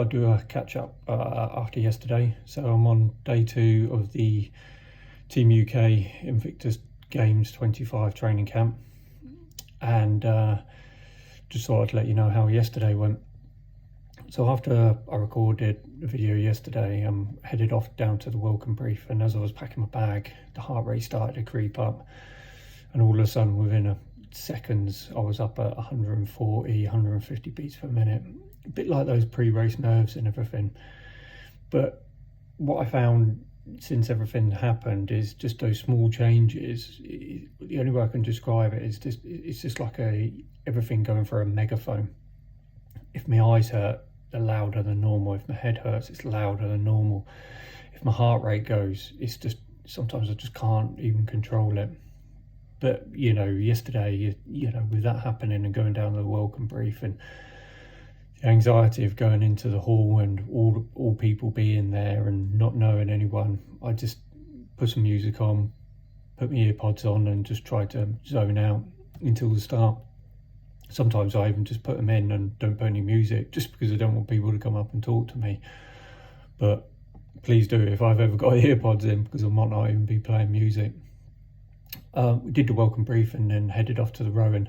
thought I'd do a catch up after yesterday. So I'm on day 2 of the Team UK Invictus Games 25 training camp, and just thought I'd let you know how yesterday went. So after I recorded the video yesterday, I'm headed off down to the welcome brief, and as I was packing my bag, the heart rate started to creep up, and all of a sudden within seconds I was up at 140, 150 beats per minute, a bit like those pre-race nerves and everything. But what I found since everything happened is just those small changes. The only way I can describe it is it's just like everything going through a megaphone. If my eyes hurt, they're louder than normal. If my head hurts, it's louder than normal. If my heart rate goes, it's just, sometimes I just can't even control it. But yesterday, with that happening and going down to the welcome brief and the anxiety of going into the hall and all people being there and not knowing anyone, I just put some music on, put my earpods on, and just tried to zone out until the start. Sometimes I even just put them in and don't put any music, just because I don't want people to come up and talk to me. But please do if I've ever got earpods in, because I might not even be playing music. We did the welcome brief and then headed off to the rowing.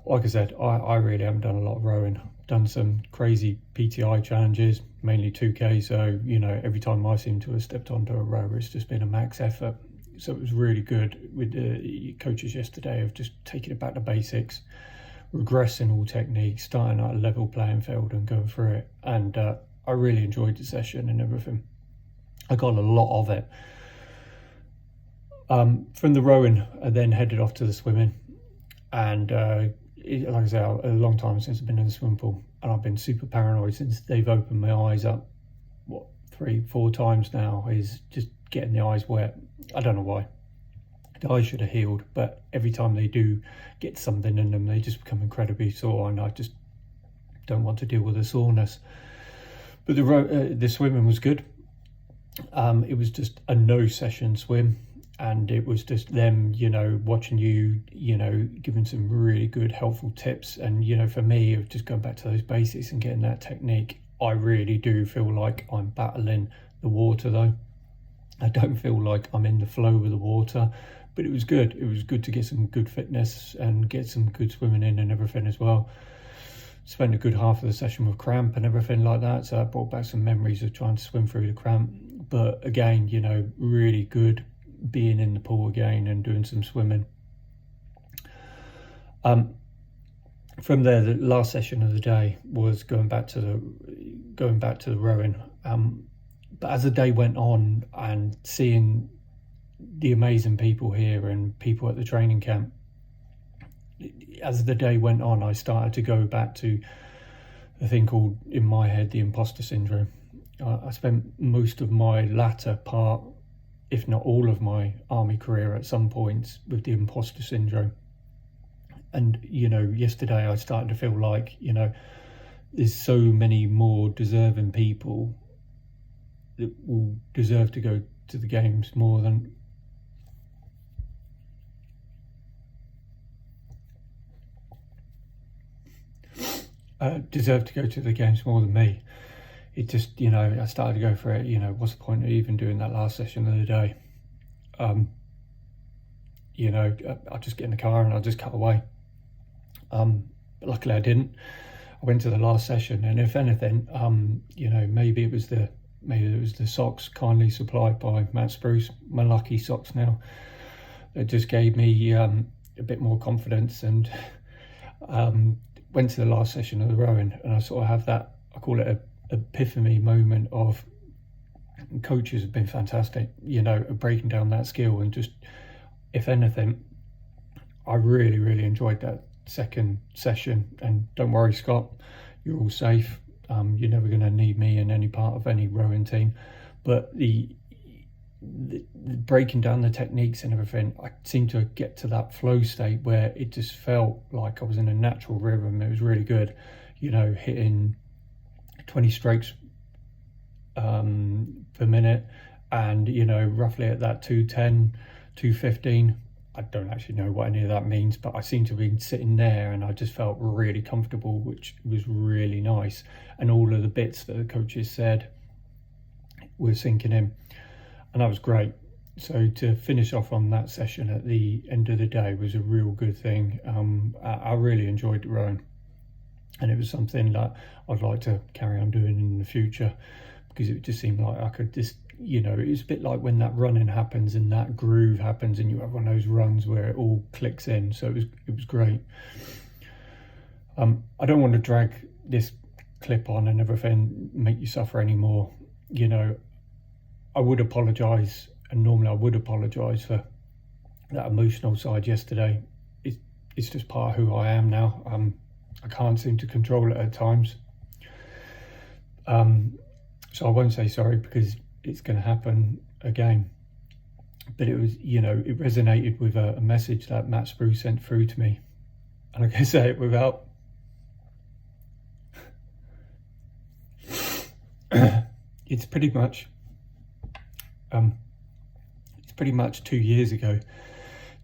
Like I said, I really haven't done a lot of rowing. Done some crazy PTI challenges, mainly 2K, so every time I seem to have stepped onto a rower, it's just been a max effort. So it was really good with the coaches yesterday of just taking it back to basics, regressing all techniques, starting at a level playing field and going through it. And I really enjoyed the session and everything. I got a lot of it. From the rowing, I then headed off to the swimming, and like I say, a long time since I've been in the swimming pool, and I've been super paranoid since they've opened my eyes up 3-4 times now, is just getting the eyes wet. I don't know why. The eyes should have healed, but every time they do get something in them, they just become incredibly sore, and I just don't want to deal with the soreness. But the swimming was good. It was just a no session swim, and it was just them, watching you, giving some really good helpful tips. And for me, of just going back to those basics and getting that technique, I really do feel like I'm battling the water though. I don't feel like I'm in the flow with the water, but it was good. It was good to get some good fitness and get some good swimming in and everything as well. Spent a good half of the session with cramp and everything like that, so I brought back some memories of trying to swim through the cramp. But again, really good being in the pool again and doing some swimming. From there, the last session of the day was going back to the rowing. But as the day went on and seeing the amazing people here and people at the training camp, as the day went on, I started to go back to a thing called, in my head, the imposter syndrome. I spent most of my latter part, if not all of my army career at some points, with the imposter syndrome. And yesterday I started to feel like there's so many more deserving people that will deserve to go to the games more than me. It just, I started to go for it, what's the point of even doing that last session of the day? I'll just get in the car and I'll just cut away. But luckily I didn't. I went to the last session, and if anything, maybe it was the socks kindly supplied by Matt Spruce, my lucky socks now, that just gave me a bit more confidence, and went to the last session of the rowing, and I sort of have that, I call it a epiphany moment of, coaches have been fantastic, breaking down that skill. And just, if anything, I really, really enjoyed that second session. And don't worry, Scott, you're all safe. You're never going to need me in any part of any rowing team. But the breaking down the techniques and everything, I seemed to get to that flow state where it just felt like I was in a natural rhythm. It was really good, hitting 20 strokes per minute, and roughly at that 210, 215, I don't actually know what any of that means, but I seem to have been sitting there and I just felt really comfortable, which was really nice. And all of the bits that the coaches said were sinking in, and that was great. So to finish off on that session at the end of the day was a real good thing. I really enjoyed the rowing, and it was something that I'd like to carry on doing in the future, because it just seemed like I could just, you know, it was a bit like when that running happens and that groove happens and you have one of those runs where it all clicks in. So it was great. I don't want to drag this clip on and everything, make you suffer anymore. You know, I would apologise, and normally I would apologise for that emotional side yesterday. It's just part of who I am now. I can't seem to control it at times. So I won't say sorry, because it's going to happen again. But it was, you know, it resonated with a message that Matt Spruce sent through to me. And I can say it without... It's pretty much 2 years ago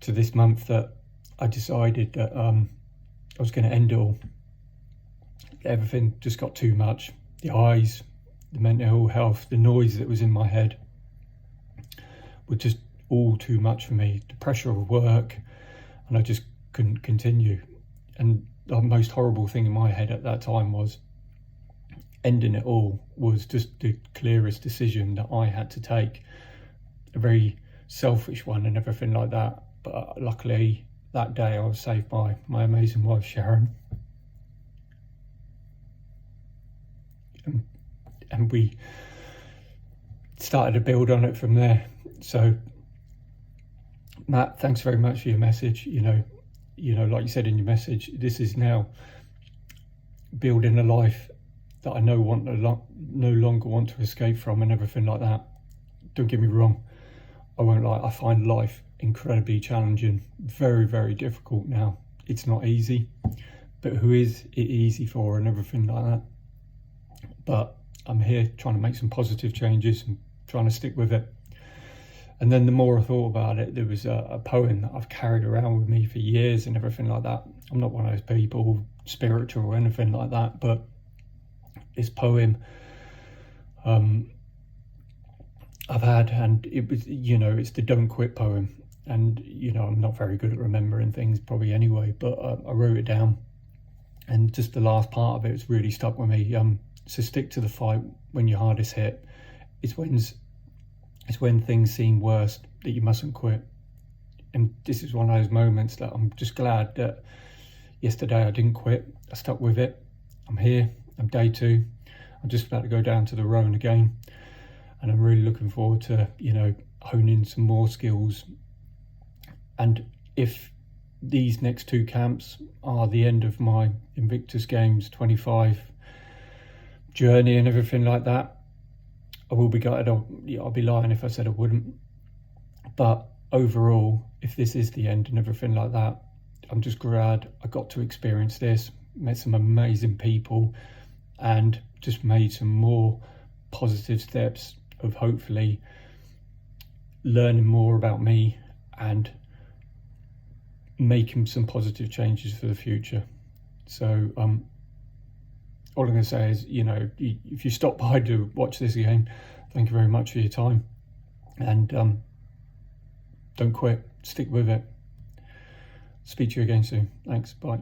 to this month that I decided that I was going to end it all. Everything just got too much. The eyes, the mental health, the noise that was in my head were just all too much for me. The pressure of work, and I just couldn't continue. And the most horrible thing in my head at that time was ending it all was just the clearest decision that I had to take. A very selfish one and everything like that. But luckily that day I was saved by my amazing wife Sharon. And we started to build on it from there. So Matt, thanks very much for your message. You know, like you said in your message, this is now building a life that I no longer want to escape from and everything like that. Don't get me wrong, I won't lie, I find life incredibly challenging, very, very difficult now. It's not easy, but who is it easy for and everything like that? But I'm here trying to make some positive changes and trying to stick with it. And then the more I thought about it, there was a poem that I've carried around with me for years and everything like that. I'm not one of those people, spiritual or anything like that, but this poem I've had, and it was, you know, it's the Don't Quit poem. And, you know, I'm not very good at remembering things probably anyway, but I wrote it down. And just the last part of it has really stuck with me. So stick to the fight when you're hardest hit. It's when things seem worst that you mustn't quit. And this is one of those moments that I'm just glad that yesterday I didn't quit. I stuck with it. I'm here. I'm day 2. I'm just about to go down to the rowing again. And I'm really looking forward to, you know, honing some more skills. And if these next 2 camps are the end of my Invictus Games 25 journey and everything like that, I will be gutted. I'll be lying if I said I wouldn't. But overall, if this is the end and everything like that, I'm just glad I got to experience this, met some amazing people, and just made some more positive steps of hopefully learning more about me and making some positive changes for the future. So all I'm going to say is, you know, if you stop by to watch this again, thank you very much for your time, and don't quit, stick with it. Speak to you again soon. Thanks, bye.